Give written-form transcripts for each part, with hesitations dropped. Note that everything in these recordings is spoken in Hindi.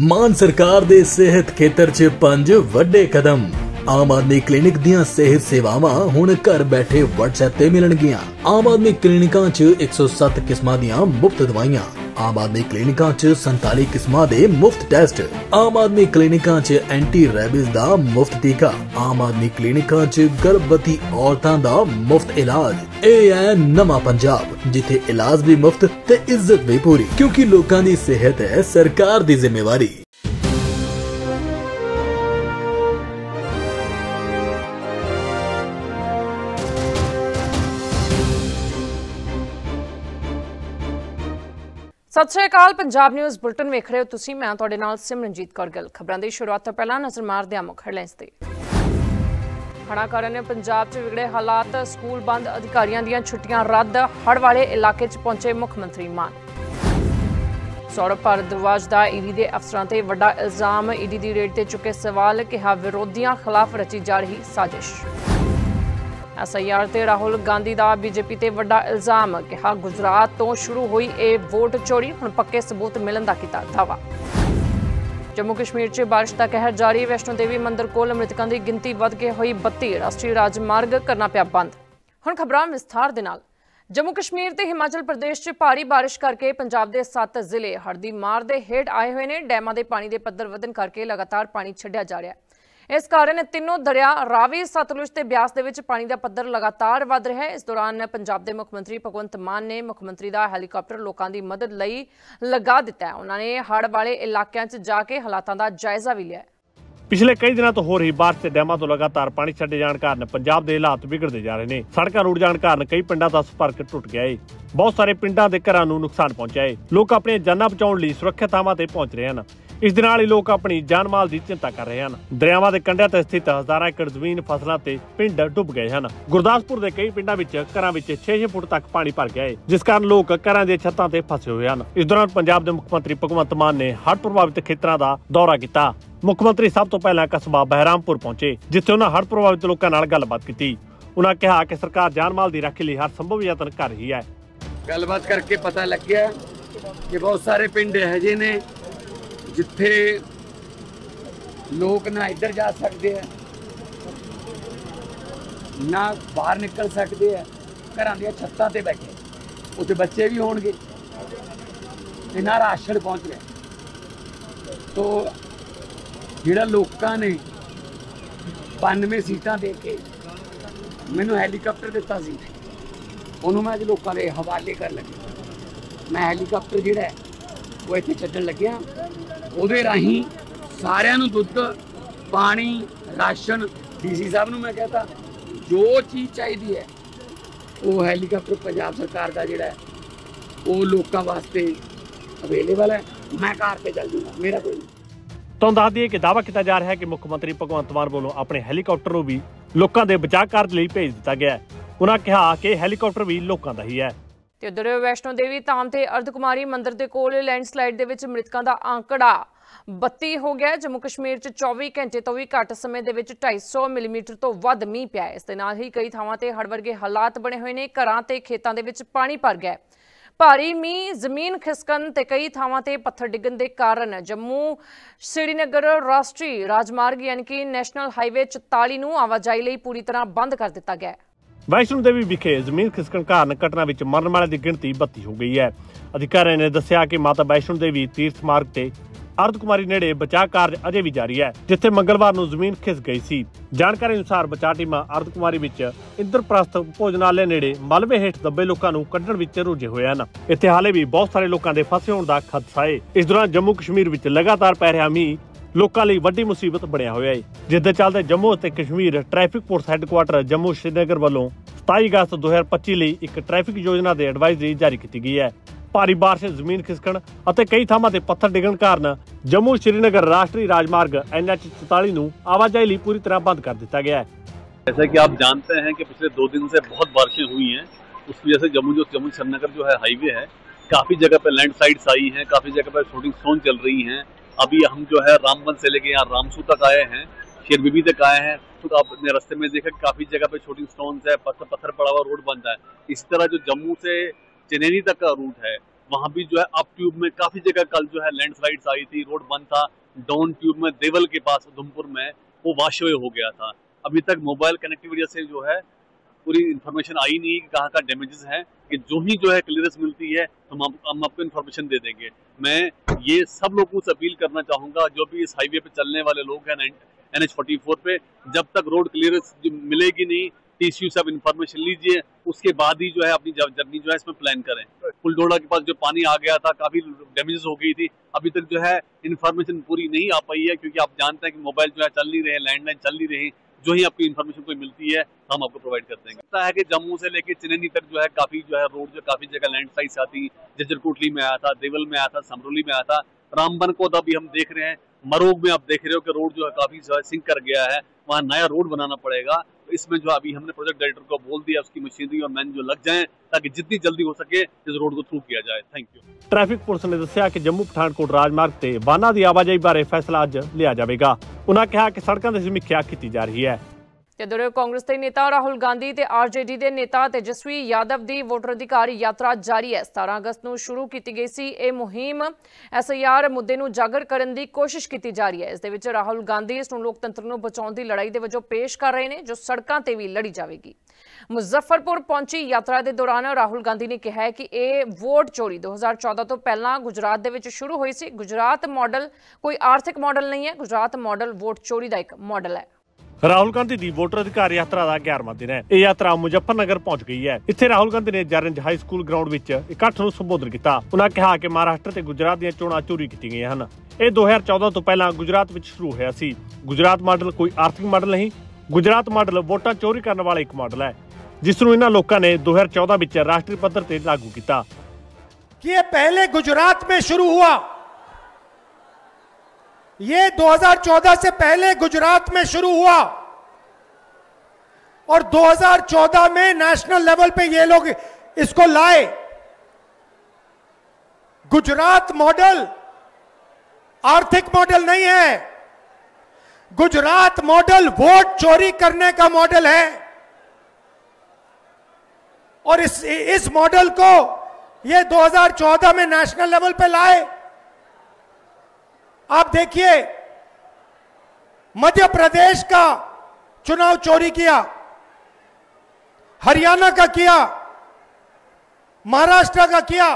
मान सरकार दे सेहत खेतर च 5 वड्डे कदम। आम आदमी क्लिनिक दियां सेहत सेवावां हुण घर बैठे WhatsApp ते मिलणगियां। आम आदमी क्लिनिकां च 107 किस्मां दियां मुफ्त दवाइयां। आम आदमी क्लिनिकां च 47 किस्मां दे मुफ्त टेस्ट। आम आदमी क्लिनिकां च एंटी रेबीज दा मुफ्त टीका। आम आदमी क्लिनिकां च गर्भवती औरतां दा मुफ्त इलाज। ਇਹ है नवा पंजाब जिथे इलाज भी मुफ्त ते इज्जत भी पूरी, क्योंकि लोकां दी सेहत है सरकार दी जिम्मेवारी। सत श्री अकाल। पंजाब न्यूज़ बुलेटिन वेख रहे हो तुसीं। मैं तुहाडे नाल सिमरनजीत कौर गिल। खबरां दी शुरुआत तो पहला नज़र मारदे हां मुख हेडलाइनस ते। हड़ा कारण पंजाब च बिगड़े हालात, स्कूल बंद, अधिकारियों दीयां छुट्टियां रद्द। हड़ वाले इलाके च पहुंचे मुख्यमंत्री मान। सौरभ भारद्वाज दा ईडी दे अफसरां ते वड्डा इल्जाम। ईडी दी रेड ते चुके सवाल, कहा विरोधियों खिलाफ रची जा रही साजिश। SIR ते राहुल गांधी दा बीजेपी ते वड्डा इल्जाम। कहा गुजरात तो शुरू हुई ए वोट चोरी, हुण पक्के सबूत मिलन दा कीता दावा। जम्मू कश्मीर च बारिश का कहर जारी। वैष्णो देवी मंदिर कोल मृतकों की गिनती वध के हुई 32। राष्ट्रीय राजमार्ग करना पिया बंद। हुण खबरां विस्तार दे नाल। जम्मू कश्मीर ते हिमाचल प्रदेश च भारी बारिश करके पंजाब के 7 जिले हड़ दी मार दे हेठ आए हुए ने। डैमां दे पानी दे पद्धर वधन करके लगातार पानी छड्डिया जा रहा है। इस कारण तीनों दरिया रावी, सतलुज ते ब्यास दे विच पानी का पद्धर लगातार वध रहा है। इस दौरान पंजाब के मुख्यमंत्री भगवंत मान ने मुख्यमंत्री का हैलीकॉप्टर लोगों की मदद लई लगा दिता है। उन्होंने हड़ वाले इलाकों च जाके हालातों का जायजा भी लिया। पिछले कई दिनों तो हो रही बारिश से डैमां तो लगातार पानी छड्डे जाने कारण पंजाब के हालात बिगड़ते जा रहे हैं। सड़कां रुड़ जाने कारण कई पिंडां दा संपर्क टुट गया है। बहुत सारे पिंडां दे घरां नूं नुकसान पहुंचा है। लोग अपनी जानां बचाउण लई सुरक्षित थावां ते पहुंच रहे हैं। इस दे नाल ही लोग अपनी जान माल की चिंता कर रहे हैं। दरियावां दे कंढिਆਂ ते स्थित हज़ारां एकड़ जमीन फसलों ते पिंड डुब गए हैं। गुरदासपुर के कई पिंडां विच घरां विच 6-6 फुट तक पानी भर गया है, जिस कारण लोग घरां दी छत्तां ते फसे हुए हैं। इस दौरान पंजाब के मुख्यमंत्री भगवंत मान ने हड़ प्रभावित खेतरां दा दौरा किया। मुख्यमंत्री सब तो पहला कस्बा बहरामपुर पहुंचे, जिथे उन्होंने हड़ प्रभावित लोगों नाल गलबात की। उन्होंने कहा कि सरकार जान माल की राखी लई हर संभव यतन कर रही है। गलबात करके पता लग गया कि बहुत सारे पिंड है ने जिथे लोग ना इधर जा सकते हैं ना बाहर निकल सकते हैं। घरां दी छत्तां ते बैठे, उत्ते बच्चे भी होणगे ते ना राशन पहुंच रहा। तो जिहड़ा लोकां ने 92 सीटां दे के मैनूं हैलीकॉप्टर दिता सी, उन्होंने मैं अज लोगों के हवाले कर लगे। मैं हैलीकॉप्टर जिहड़ा वो इत्थे छड्डण लग्या, उहदे राही सारिਆਂ ਨੂੰ दुध, पानी, राशन। DC साहब ਨੂੰ मैं कहता जो चीज़ चाहिए है वो हैलीकॉप्टर पंजाब सरकार का जिहड़ा है वो लोगों वास्ते अवेलेबल है। मैं कार पे चल जूँगा, मेरा कोई नहीं। तो दस दिए कि दावा किया जा रहा है कि मुख्यमंत्री भगवंत मान वालों अपने हैलीकॉप्टर को भी लोगों के बचाव कार्य लई भेज दिता गया है। उन्होंने कहा कि हैलीकॉप्टर भी लोगों का ही है। उधर वैष्णो देवी धाम ते अर्धकुमारी मंदिर के कोल लैंडस्लाइड दे विच मृतकों का आंकड़ा 32 हो गया। जम्मू कश्मीर च 24 घंटे तो भी घट समय दे विच 250 मिलीमीटर तो वध मींह पिया। इस दे नाल ही कई थावां ते हड़ वर्गे हालात बने हुए ने। घरां ते खेतां दे विच पानी भर गया। भारी मींह, जमीन खिसकन ते कई थावां ते पत्थर डिगन के कारण जम्मू श्रीनगर राष्ट्रीय राजमार्ग यानी कि नैशनल हाईवे 44 नूं आवाजाही लई पूरी तरह बंद कर दिता गया। वैष्णो देवी विखे जमीन खिसकन कारण घटना विच मरण वाले की गिनती 32 हो गई है। अधिकारियों ने दस्सिया कि माता वैष्णो देवी तीर्थ मार्ग ते अर्धकुमारी नेड़े बचाव कार्य अजे भी जारी है, जिथे मंगलवार नूं जमीन खिस गई सी। जानकारी अनुसार बचाव टीमां अर्धकुमारी विच इंद्रप्रस्थ भोजनालय नेड़े मलबे हेठ दबे लोकां नूं कड्ढण विच रुझे होए हन। इत्थे हाले भी बहुत सारे लोकां दे फसे होण दा खदशा है। इस दौरान जम्मू कश्मीर विच लगातार पै रहा मींह लोकां लई वड्डी मुसीबत बनिया होया है, जिस दे चलदे जम्मू ते Kashmir traffic force headquarter Jammu Srinagar वालों 27 अगस्त 2025 लई एक ट्रैफिक योजना दे एडवाइजरी जारी की गई है। भारी बारिश, जमीन खिसकण और कई थावां ते पत्थर डिगण कारण जम्मू श्रीनगर राष्ट्रीय राजमार्ग NH 44 नूं आवाजाही लई पूरी तरह बंद कर दिता गया है। जैसा कि आप जानते हैं कि पिछले 2 दिन से बहुत बारिशें हुई हैं, उस वजह से जम्मू श्रीनगर जो है हाईवे है, काफी जगह पे लैंडस्लाइड्स आई हैं, काफी जगह पे शूटिंग स्टोन चल रही हैं। अभी हम जो है रामबन से लेके यहाँ रामसू तक आए हैं, शेर बीबी तक आए हैं, तो आपने रास्ते में देखा काफी जगह पे शूटिंग स्टोन्स है, पत्थर पड़ा हुआ रोड बन रहा है। इस तरह जो जम्मू से चनैनी तक का रूट है वहां भी जो है अप ट्यूब में काफी जगह कल जो है लैंडस्लाइड्स आई थी, रोड बंद था। डाउन ट्यूब में देवल के पास उधमपुर में वो वॉश अवे हो गया था। अभी तक मोबाइल कनेक्टिविटी से जो है पूरी इन्फॉर्मेशन आई नहीं कि कहाँ का डैमेजेस है, कि जो ही जो है क्लियरेंस मिलती है तो हम आपको इन्फॉर्मेशन दे देंगे। मैं ये सब लोगों से अपील करना चाहूंगा, जो भी इस हाईवे पे चलने वाले लोग हैं NH44 पे, जब तक रोड क्लियरेंस मिलेगी नहीं, TCU से आप इन्फॉर्मेशन लीजिए, उसके बाद ही जो है अपनी जर्नी जो है इसमें प्लान करें। फुलडोड़ा के पास जो पानी आ गया था, काफी डैमेजेस हो गई थी, अभी तक जो है इन्फॉर्मेशन पूरी नहीं आ पाई है, क्योंकि आप जानते हैं कि मोबाइल जो है चल नहीं रहे, लैंडलाइन चल नहीं रही। जो ही आपकी इन्फॉर्मेशन कोई मिलती है हम आपको प्रोवाइड कर देंगे। लगता है कि जम्मू से लेके चिनैनी तक जो है काफी जो है रोड जो काफी जगह लैंडस्लाइड्स आती, जजरकोटली में आया था, देवल में आया था, समरोली में आया था, रामबन को अभी हम देख रहे हैं, मरोग में आप देख रहे हो कि रोड जो है काफी जो है सिंक कर गया है, वहाँ नया रोड बनाना पड़ेगा। इसमें जो अभी हमने प्रोजेक्ट डायरेक्टर को बोल दिया उसकी मशीनरी और मैन जो लग जाएं, ताकि जितनी जल्दी हो सके इस रोड को थ्रू किया जाए। Thank you. ट्रैफिक पुलिस ने दस्सिया कि जम्मू पठानकोट राजमार्ग ते वाहनां दी आवाजाही बारे फैसला अज लिया जाएगा। उन्होंने कहा कि सड़कों की समीक्षा की जा रही है। इधर कांग्रेस के नेता राहुल गांधी ते RJD के नेता तेजस्वी यादव की वोटर अधिकार यात्रा जारी है। 17 अगस्त को शुरू की गई सी यह मुहिम SIR मुद्दे को जागर करने की कोशिश की जा रही है। इस दे विच राहुल गांधी इस लोकतंत्र को बचाने की लड़ाई के वजों पेश कर रहे हैं, जो सड़कों पर भी लड़ी जाएगी। मुजफ्फरपुर पहुंची यात्रा के दौरान राहुल गांधी ने कहा कि यह वोट चोरी 2014 तो पहला गुजरात दे विच शुरू हुई सी। गुजरात मॉडल कोई आर्थिक मॉडल नहीं है, गुजरात मॉडल वोट चोरी का एक मॉडल है। राहुल गांधी की वोटर अधिकार यात्रा का 11वां दिन है। यह यात्रा मुजफ्फरनगर पहुंच गई है। इत्थे राहुल गांधी ने जरंज हाई स्कूल ग्राउंड विच इकट्ठ नूं संबोधन किया। उन्होंने कहा कि महाराष्ट्र ते गुजरात दी चोणां चोरी की गई हैं। यह 2014 तो पहला गुजरात विच शुरू होया सी। गुजरात मॉडल कोई आर्थिक मॉडल नहीं, गुजरात मॉडल वोटां चोरी करने वाला एक मॉडल है, जिसनूं इन्हां लोकां ने 2014 विच राष्ट्रीय पद्धर ते लागू किया। ये पहले गुजरात में शुरू हुआ, ये 2014 से पहले गुजरात में शुरू हुआ और 2014 में नेशनल लेवल पे ये लोग इसको लाए। गुजरात मॉडल आर्थिक मॉडल नहीं है, गुजरात मॉडल वोट चोरी करने का मॉडल है। और इस मॉडल को ये 2014 में नेशनल लेवल पे लाए। आप देखिए, मध्य प्रदेश का चुनाव चोरी किया, हरियाणा का किया, महाराष्ट्र का किया।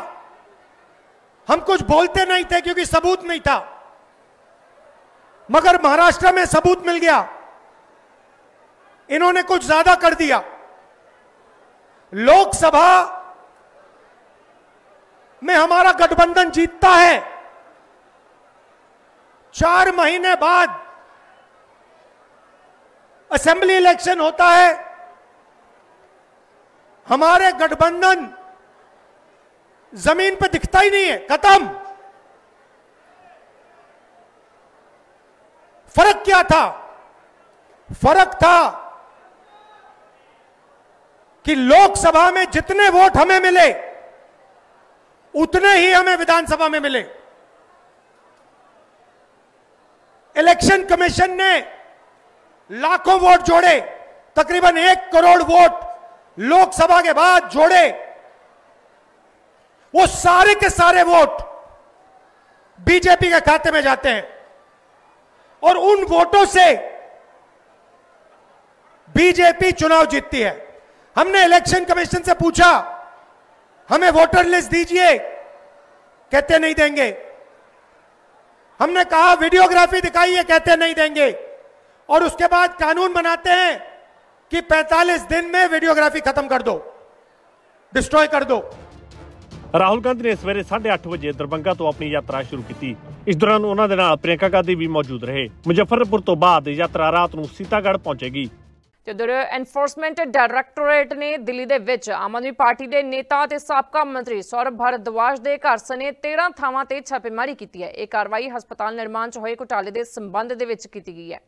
हम कुछ बोलते नहीं थे क्योंकि सबूत नहीं था, मगर महाराष्ट्र में सबूत मिल गया। इन्होंने कुछ ज्यादा कर दिया। लोकसभा में हमारा गठबंधन जीतता है, 4 महीने बाद असेंबली इलेक्शन होता है, हमारे गठबंधन जमीन पे दिखता ही नहीं है, खत्म। फर्क क्या था? फर्क था कि लोकसभा में जितने वोट हमें मिले उतने ही हमें विधानसभा में मिले। इलेक्शन कमीशन ने लाखों वोट जोड़े, तकरीबन 1 करोड़ वोट लोकसभा के बाद जोड़े। वो सारे के सारे वोट बीजेपी के खाते में जाते हैं और उन वोटों से बीजेपी चुनाव जीतती है। हमने इलेक्शन कमीशन से पूछा, हमें वोटर लिस्ट दीजिए, कहते नहीं देंगे। हमने कहा वीडियोग्राफी दिखाइए, कहते नहीं देंगे। और उसके बाद कानून बनाते हैं कि 45 दिन में वीडियोग्राफी खत्म कर दो, डिस्ट्रॉय कर दो। राहुल गांधी ने सवेरे 8:30 बजे दरभंगा तो अपनी यात्रा शुरू की। इस दौरान उन्होंने दे नाल प्रियंका गांधी भी मौजूद रहे। मुजफ्फरपुर तो बाद यात्रा रात को सीतागढ़ पहुंचेगी। उधर एनफोर्समेंट डायरैक्टोरेट ने दिल्ली दे विच आम आदमी पार्टी के नेता ते साबका मंत्री सौरभ भारद्वाज के घर सने 13 थावां ते छापेमारी की है। यह कार्रवाई हस्पताल निर्माण च होए घोटाले के संबंध दे विच की गई है।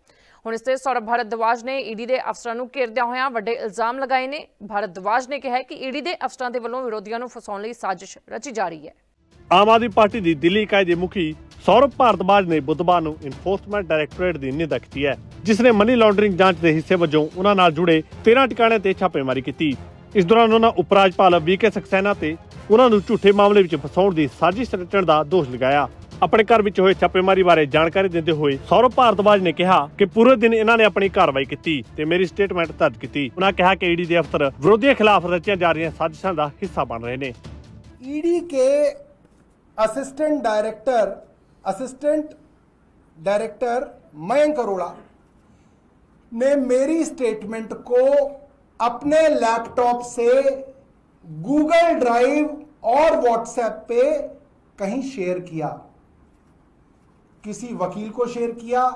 हुण इसते सौरभ भारद्वाज ने ईडी के अफसरां नूं घेरदिआं होइआं वड्डे इल्जाम लगाए ने। भारद्वाज ने कहा कि ईडी के अफसरां दे वल्लों विरोधियों नूं फसाउण लई साजिश रची जा रही है। आम आदमी पार्टी की दिल्ली इकाई के मुखी सौरभ भारद्वाज ने बुधवार को इनफोर्समेंट डायरैक्टोरेट की निंदा की है, जिसने मनी लॉन्ड्रिंग जांच के हिस्से वजों उन्हां नाल जुड़े 13 ठिकाणिਆਂ ते छापेमारी की। इस दौरान उन्होंने उपराज्यपाल VK सक्सेना ते ਉਹਨਾਂ ਨੂੰ ਝੂਠੇ ਮਾਮਲੇ ਵਿੱਚ ਫਸਾਉਣ ਦੀ ਸਾਜ਼ਿਸ਼ ਰਚਣ ਦਾ ਦੋਸ਼ ਲਗਾਇਆ। ਆਪਣੇ ਘਰ ਵਿੱਚ ਹੋਏ ਛਾਪੇਮਾਰੀ ਬਾਰੇ ਜਾਣਕਾਰੀ ਦਿੰਦੇ ਹੋਏ ਸੌਰਵ ਭਾਰਦਵਾਜ ਨੇ ਕਿਹਾ ਕਿ ਪੂਰੇ ਦਿਨ ਇਹਨਾਂ ਨੇ ਆਪਣੀ ਕਾਰਵਾਈ ਕੀਤੀ ਤੇ ਮੇਰੀ ਸਟੇਟਮੈਂਟ ਦਰਜ ਕੀਤੀ। ਉਹਨਾਂ ਕਿਹਾ ਕਿ ईडी ਦੇ ਅਫਸਰ ਵਿਰੋਧੀਆਂ ਖਿਲਾਫ ਰਚੀਆਂ ਜਾ ਰਹੀਆਂ ਸਾਜ਼ਿਸ਼ਾਂ ਦਾ ਹਿੱਸਾ ਬਣ ਰਹੇ ਨੇ। ईडी के असिस्टेंट डायरेक्टर मयंक अरोड़ा ने मेरी स्टेटमेंट को अपने लैपटॉप से गूगल ड्राइव और व्हाट्सएप पे कहीं शेयर किया, किसी वकील को शेयर किया,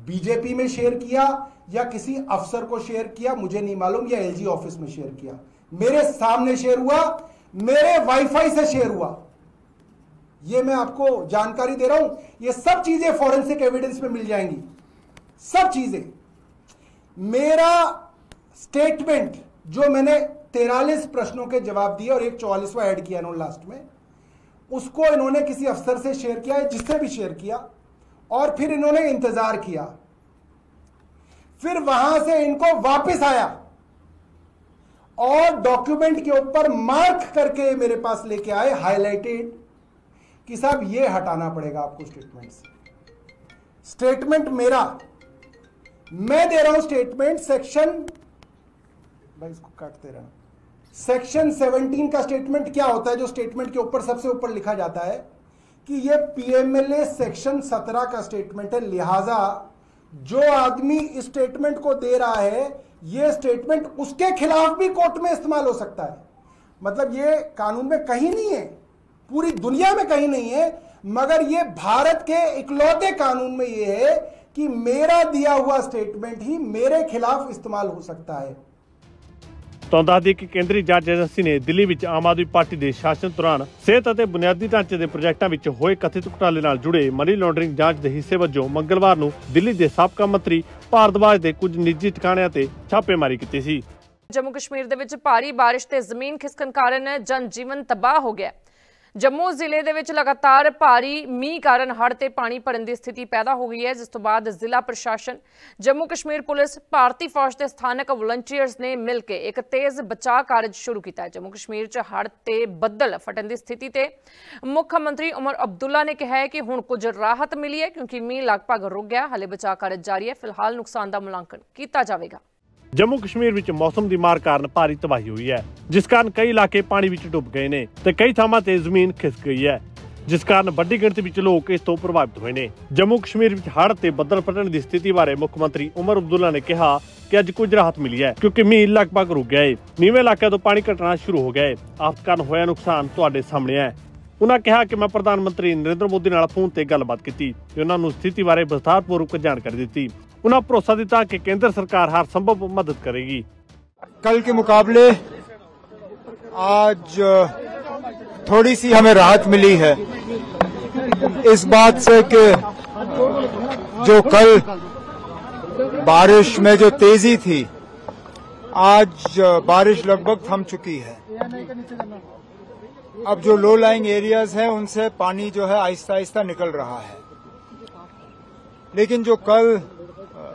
बीजेपी में शेयर किया या किसी अफसर को शेयर किया, मुझे नहीं मालूम, या एलजी ऑफिस में शेयर किया। मेरे सामने शेयर हुआ, मेरे वाईफाई से शेयर हुआ। ये मैं आपको जानकारी दे रहा हूं। ये सब चीजें फॉरेंसिक एविडेंस में मिल जाएंगी, सब चीजें। मेरा स्टेटमेंट जो मैंने 43 प्रश्नों के जवाब दिए और एक 44वां ऐड किया इन्होंने लास्ट में, उसको इन्होंने किसी अफसर से शेयर किया है, जिससे भी शेयर किया, और फिर इन्होंने इंतजार किया, फिर वहां से इनको वापस आया और डॉक्यूमेंट के ऊपर मार्क करके मेरे पास लेके आए, हाईलाइटेड, कि साहब ये हटाना पड़ेगा आपको स्टेटमेंट से। स्टेटमेंट मेरा, मैं दे रहा हूं स्टेटमेंट सेक्शन, भाई इसको काटते रहना, सेक्शन 17 का स्टेटमेंट क्या होता है, जो स्टेटमेंट के ऊपर सबसे ऊपर लिखा जाता है कि ये पीएमएलए सेक्शन 17 का स्टेटमेंट है, लिहाजा जो आदमी इस स्टेटमेंट को दे रहा है, ये स्टेटमेंट उसके खिलाफ भी कोर्ट में इस्तेमाल हो सकता है। मतलब ये कानून में कहीं नहीं है, पूरी दुनिया में कहीं नहीं है, मगर ये भारत के इकलौते कानून में ये है कि मेरा दिया हुआ स्टेटमेंट ही मेरे खिलाफ इस्तेमाल हो सकता है। तो दस दी कि केंद्रीय जांच एजेंसी ने दिल्ली विच आम आदमी पार्टी के शासन दौरान सेहत और बुनियादी ढांचे के प्रोजेक्टों में होए कथित घोटाले नाल जुड़े मनी लॉन्ड्रिंग जांच के हिस्से वजों मंगलवार नूं दिल्ली के साबका मंत्री भारद्वाज के कुछ निजी ठिकाणिਆਂ ते छापेमारी की सी। जम्मू कश्मीर दे विच भारी बारिश ते जमीन खिसकण कारण जनजीवन तबाह हो गया। जम्मू जिले दे विच लगातार भारी मींह कारण हड़ ते पानी भरन की स्थिति पैदा हो गई है, जिस तो बाद जिला प्रशासन, जम्मू कश्मीर पुलिस, भारतीय फौज के स्थानक वॉलंटियर्स ने मिलकर एक तेज बचाव कार्य शुरू किया है। जम्मू कश्मीर च हड़ ते बदल फटन की स्थिति ते मुख्यमंत्री उमर अब्दुल्ला ने कहा है कि हुण कुछ राहत मिली है, क्योंकि मींह लगभग रुक गया। हाले बचाव कार्य जारी है, फिलहाल नुकसान का मुलांकन किया जाएगा। जम्मू कश्मीर विच मौसम की मार कारण भारी तबाही हुई है, जिस कारण कई इलाके पानी विच डुब गए ने ते कई थावां ते जमीन खिसक गई है, जिस कारण वड्डी गिणती विच लोग इस तो प्रभावित हुए ने। जम्मू कश्मीर विच हड़ ते बदल फटण की स्थिति बारे मुख्यमंत्री उमर अब्दुल्ला ने कहा कि अज कुछ राहत मिली है, क्योंकि मींह लगभग रुक गया है, नीवें इलाकों तो पानी घटना शुरू हो गया है। आफत कारण होया नुकसान तुहाडे सामने है। उन्होंने कहा कि मैं प्रधानमंत्री नरेंद्र मोदी नाल फोन ते गलबात की, उन्हां नूं स्थिति बारे विस्तारपूर्वक जानकारी दी। उन्होंने भरोसा दिता कि केंद्र सरकार हर संभव मदद करेगी। कल के मुकाबले आज थोड़ी सी हमें राहत मिली है इस बात से कि जो कल बारिश में जो तेजी थी, आज बारिश लगभग थम चुकी है। अब जो लो लाइंग एरियाज हैं उनसे पानी जो है आहिस्ता आहिस्ता निकल रहा है, लेकिन जो कल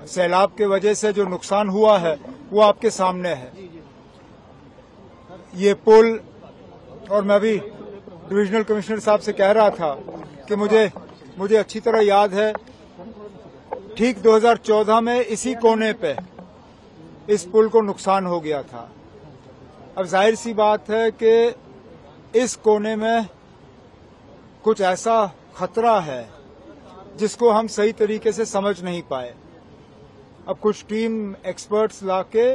सैलाब के वजह से जो नुकसान हुआ है वो आपके सामने है। ये पुल, और मैं भी डिविजनल कमिश्नर साहब से कह रहा था कि मुझे अच्छी तरह याद है, ठीक 2014 में इसी कोने पे इस पुल को नुकसान हो गया था। अब जाहिर सी बात है कि इस कोने में कुछ ऐसा खतरा है जिसको हम सही तरीके से समझ नहीं पाए। अब कुछ टीम एक्सपर्ट्स लाके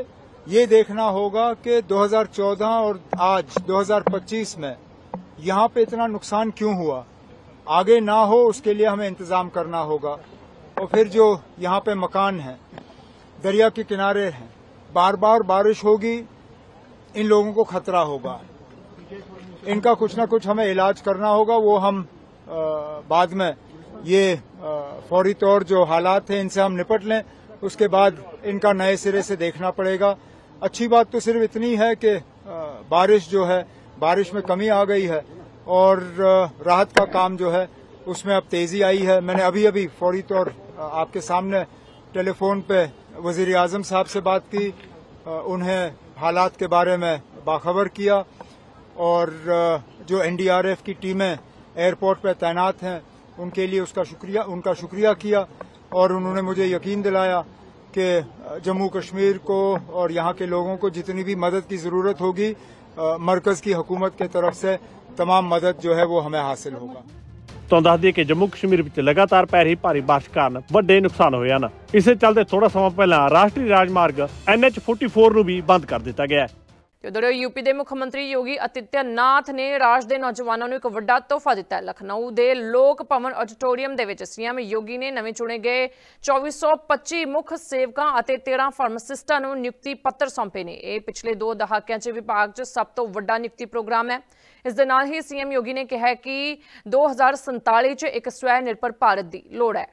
ये देखना होगा कि 2014 और आज 2025 में यहाँ पे इतना नुकसान क्यों हुआ, आगे ना हो उसके लिए हमें इंतजाम करना होगा। और फिर जो यहाँ पे मकान हैं, दरिया के किनारे हैं, बार बार बारिश होगी, इन लोगों को खतरा होगा, इनका कुछ ना कुछ हमें इलाज करना होगा। वो हम बाद में ये फौरी तौर जो हालात हैं इनसे हम निपट लें, उसके बाद इनका नए सिरे से देखना पड़ेगा। अच्छी बात तो सिर्फ इतनी है कि बारिश जो है, बारिश में कमी आ गई है और राहत का काम जो है उसमें अब तेजी आई है। मैंने अभी फौरी तौर आपके सामने टेलीफोन पे वजीर आजम साहब से बात की, उन्हें हालात के बारे में बाखबर किया और जो NDRF की टीमें एयरपोर्ट पर तैनात हैं उनके लिए उनका शुक्रिया किया और उन्होंने मुझे यकीन दिलाया कि जम्मू कश्मीर को और यहाँ के लोगों को जितनी भी मदद की जरूरत होगी मरकज की हुकूमत की तरफ से तमाम मदद जो है वो हमें हासिल होगा। तो दस दिए कि जम्मू कश्मीर ਵਿੱਚ लगातार पै रही भारी बारिश ਕਾਰਨ ਵੱਡੇ ਨੁਕਸਾਨ ਹੋਏ ਹਨ। ਇਸੇ ਚੱਲਦੇ ਥੋੜਾ ਸਮਾਂ ਪਹਿਲਾਂ ਰਾਸ਼ਟਰੀ ਰਾਜਮਾਰਗ NH44 ਨੂੰ ਵੀ ਬੰਦ ਕਰ ਦਿੱਤਾ ਗਿਆ ਹੈ। उधर यूपी के मुख्यमंत्री योगी आदित्यनाथ ने राज के नौजवानों को एक वड्डा तोहफा दिता है। लखनऊ के लोक भवन ऑडिटोरीयम के सीएम योगी ने नवे चुने गए 2425 मुख सेवकों और 13 फार्मासिस्टां नूं नियुक्ति पत्र सौंपे ने। यह पिछले 2 दहाकिਆਂ च विभाग च सब तो वड्डा नियुक्ति प्रोग्राम है। इस दे नाल ही सीएम योगी ने कहा कि 2047 च एक स्वै निर्भर भारत की लोड़ है।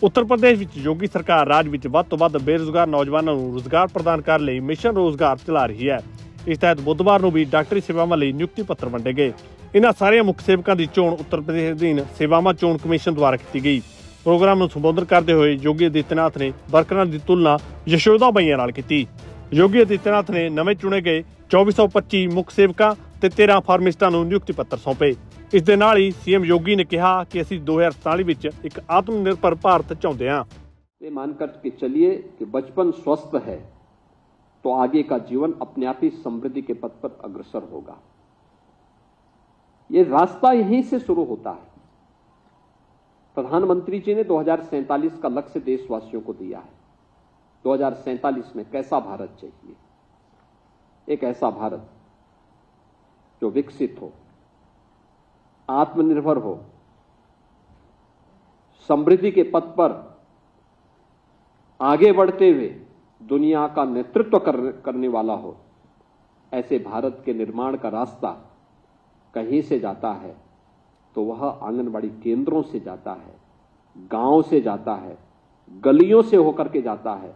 उत्तर प्रदेश विच योगी सरकार राज विच वध तो वध बेरोजगार नौजवानों को रोजगार प्रदान करने लई मिशन रोजगार चला रही है। इस तहत बुधवार को भी डॉक्टरी सेवावां लई नियुक्ति पत्र वंडे गए। इन्हां सारियां मुख सेवकां दी चोण उत्तर प्रदेश अधीन सेवावां चोण कमीशन द्वारा की गई। प्रोग्राम नूं संबोधन करते हुए योगी आदित्यनाथ ने वर्करां दी तुलना यशोदा बईयां नाल कीती। योगी आदित्यनाथ ने नवे चुने गए 2425 मुख सेवकां ते 13 फार्मिस्टां नूं नियुक्ति पत्र सौंपे। इस दे नाल ही सीएम योगी ने कहा कि असीं 2047 विच एक आत्मनिर्भर भारत चाहुंदे हां। ये मानकर के चलिए कि बचपन स्वस्थ है तो आगे का जीवन अपने आप ही समृद्धि के पथ पर अग्रसर होगा। ये रास्ता यहीं से शुरू होता है। प्रधानमंत्री जी ने 2047 का लक्ष्य देशवासियों को दिया है। 2047 में कैसा भारत चाहिए? एक ऐसा भारत जो विकसित हो, आत्मनिर्भर हो, समृद्धि के पथ पर आगे बढ़ते हुए दुनिया का नेतृत्व करने वाला हो। ऐसे भारत के निर्माण का रास्ता कहीं से जाता है तो वह आंगनबाड़ी केंद्रों से जाता है, गांव से जाता है, गलियों से होकर के जाता है।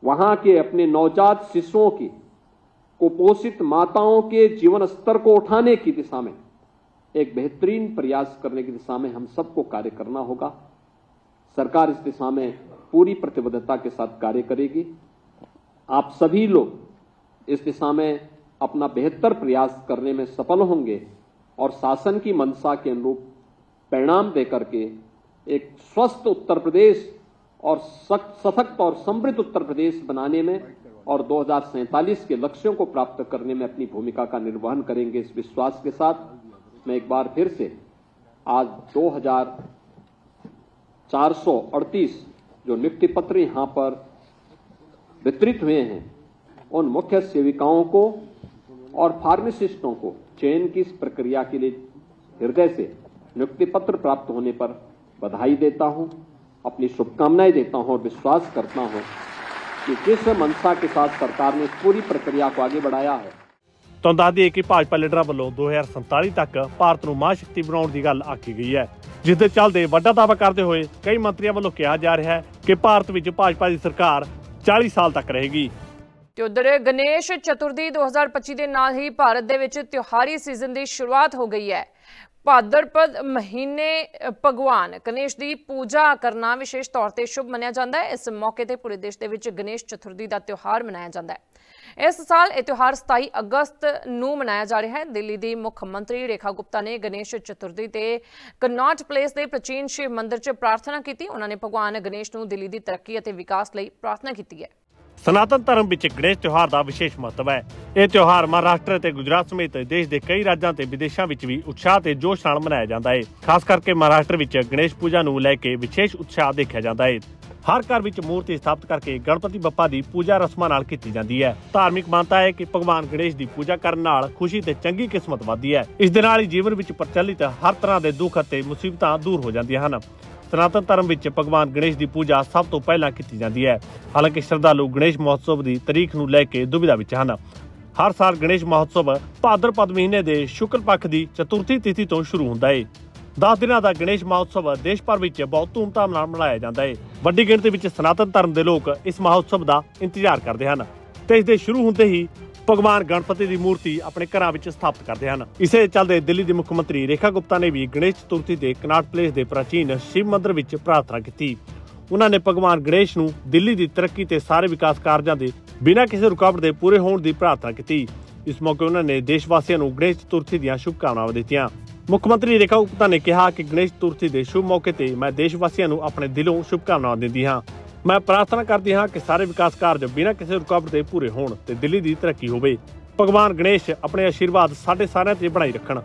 वहां के अपने नवजात शिशुओं की, कुपोषित माताओं के जीवन स्तर को उठाने की दिशा में एक बेहतरीन प्रयास करने की दिशा में हम सबको कार्य करना होगा। सरकार इस दिशा में पूरी प्रतिबद्धता के साथ कार्य करेगी। आप सभी लोग इस दिशा में अपना बेहतर प्रयास करने में सफल होंगे और शासन की मंशा के अनुरूप परिणाम देकर के एक स्वस्थ उत्तर प्रदेश और सशक्त और समृद्ध उत्तर प्रदेश बनाने में और 2047 के लक्ष्यों को प्राप्त करने में अपनी भूमिका का निर्वहन करेंगे। इस विश्वास के साथ मैं एक बार फिर से आज 2438 जो नियुक्ति पत्र यहां पर वितरित हुए हैं उन मुख्य सेविकाओं को और फार्मासिस्टों को चयन की इस प्रक्रिया के लिए हृदय से नियुक्ति पत्र प्राप्त होने पर बधाई देता हूं, अपनी शुभकामनाएं देता हूं और विश्वास करता हूं कि जिस मंशा के साथ सरकार ने इस पूरी प्रक्रिया को आगे बढ़ाया है। तो दस दिए कि भाजपा लीडरां ਵੱਲੋਂ 2047 तक भारत ਨੂੰ महाशक्ति बनाने की गल आखी गई है, जिस दे चलदे ਵੱਡਾ दावा करते हुए कई मंत्रियों ਵੱਲੋਂ कहा जा रहा है कि भारत ਵਿੱਚ भाजपा की सरकार 40 साल तक रहेगी। ਤੇ ਉਧਰ ਗਣੇਸ਼ ਚਤੁਰਥੀ 2025 ਦੇ ਨਾਲ ਹੀ ਭਾਰਤ ਦੇ ਵਿੱਚ ਤਿਉਹਾਰੀ ਸੀਜ਼ਨ ਦੀ ਸ਼ੁਰੂਆਤ ਹੋ ਗਈ ਹੈ। ਭਾਦਰਪਦ ਮਹੀਨੇ ਭਗਵਾਨ ਗਣੇਸ਼ ਦੀ ਪੂਜਾ ਕਰਨਾ ਵਿਸ਼ੇਸ਼ ਤੌਰ ਤੇ ਸ਼ੁਭ ਮੰਨਿਆ ਜਾਂਦਾ ਹੈ। ਇਸ ਮੌਕੇ ਤੇ ਪੂਰੇ ਦੇਸ਼ ਦੇ ਵਿੱਚ ਗਣੇਸ਼ ਚਤੁਰਥੀ ਦਾ ਤਿਉਹਾਰ ਮਨਾਇਆ ਜਾਂਦਾ ਹੈ। इस साल यह त्यौहार 27 अगस्त ਨੂੰ ਮਨਾਇਆ ਜਾ ਰਿਹਾ है। दिल्ली की मुख्यमंत्री रेखा गुप्ता ने गणेश चतुर्थी ते कनॉट प्लेस के प्राचीन शिव मंदिर च प्रार्थना की। उन्होंने भगवान गणेश ਨੂੰ दिल्ली की तरक्की और विकास ਲਈ प्रार्थना की है। सनातन धर्म ਵਿੱਚ गणेश त्यौहार का विशेष महत्व है। यह त्यौहार महाराष्ट्र ते गुजरात समेत देश के कई राज्यों ते विदेशों में भी उत्साह ते जोश नाल मनाया जाता है। खास करके महाराष्ट्र में गणेश पूजा ਨੂੰ ਲੈ ਕੇ विशेष उत्साह देखा जाता है। हर घर में मूर्ति स्थापित करके गणपति बप्पा की पूजा रस्मां नाल कीती जाती है। धार्मिक मानता है कि भगवान गणेश की पूजा करने नाल खुशी ते चंगी किस्मत वधदी है। इस दे नाल ही जीवन में प्रचलित हर तरह के दुख ते मुसीबतां दूर हो जांदियां हन। सनातन धर्म में भगवान गणेश की पूजा सब तो पहला की जाती है। हालांकि श्रद्धालु गणेश महोत्सव की तारीख नूं लैके दुविधा विच हन। हर साल गणेश महोत्सव भाद्रपद महीने के शुक्ल पक्ष की चतुर्थी तिथि तो शुरू होता है। 10 दिनों का गणेश महोत्सव देश भर में बहुत धूमधाम नाल मनाया जाता है। वड्डी गिणती में सनातन धर्म के लोग इस महोत्सव का इंतजार करते हैं ते इसके शुरू होते ही भगवान गणपति की मूर्ति अपने घरों में स्थापित करते हैं। इसे चलते दिल्ली की मुख्यमंत्री रेखा गुप्ता ने भी गणेश चतुर्थी के कनॉट प्लेस के प्राचीन शिव मंदिर में प्रार्थना की। उन्होंने भगवान गणेश ਨੂੰ दिल्ली की तरक्की ते सारे विकास कार्यों के बिना किसी रुकावट के पूरे होने की प्रार्थना की। इस मौके उन्होंने देशवासियों को गणेश चतुर्थी ਦੀਆਂ शुभकामनावां ਦਿੱਤੀਆਂ। मुख्य मंत्री रेखा गुप्ता ने कहा कि गणेश चतुर्थी के शुभ मौके ते मैं देशवासियों को अपने दिलों शुभकामनावां दिंदी हां। मैं प्रार्थना करती हाँ कि सारे विकास कार्य बिना किसी रुकावट के पूरे होण ते दिल्ली की तरक्की होवे। भगवान गणेश अपने आशीर्वाद साडे सारिਆਂ ते बनाई रखण।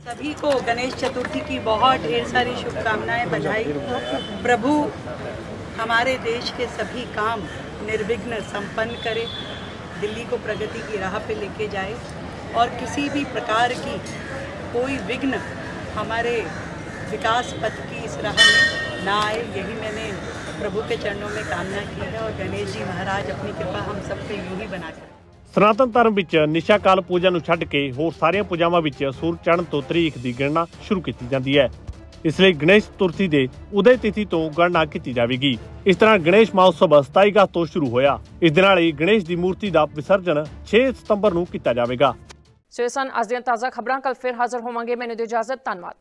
सभी को गणेश चतुर्थी की बहुत ढेर सारी शुभकामनाएं, बधाई। प्रभु हमारे देश के सभी काम निर्विघ्न संपन्न करे, दिल्ली को प्रगति की राह पे लेके जाए और किसी भी प्रकार की कोई विघ्न हमारे विकास पथ की इस राह में ना आए, यही मैंने प्रभु के चरणों में कामना की है और गणेश जी महाराज अपनी कृपा हम सब पे यूं ही बना कर। सनातन धर्म विच निशा काल पूजा नूं छड्ड के होर सारियां पूजावां विच सूरज चढ़न तो तरीक की गणना शुरू की जाती है। इसलिए गणेश चतुर्थी के उदय तिथि तो गणना की जाएगी। इस तरह गणेश महोत्सव 27 अगस्त तो शुरू होया। इस दे नाल ही गणेश की मूर्ति का विसर्जन 6 सितंबर नूं कीता जाएगा। सो ये सन अज दीआं ताज़ा खबरां, कल फिर हाजिर होवांगे। मैनूं दिओ इजाजत, धन्नवाद।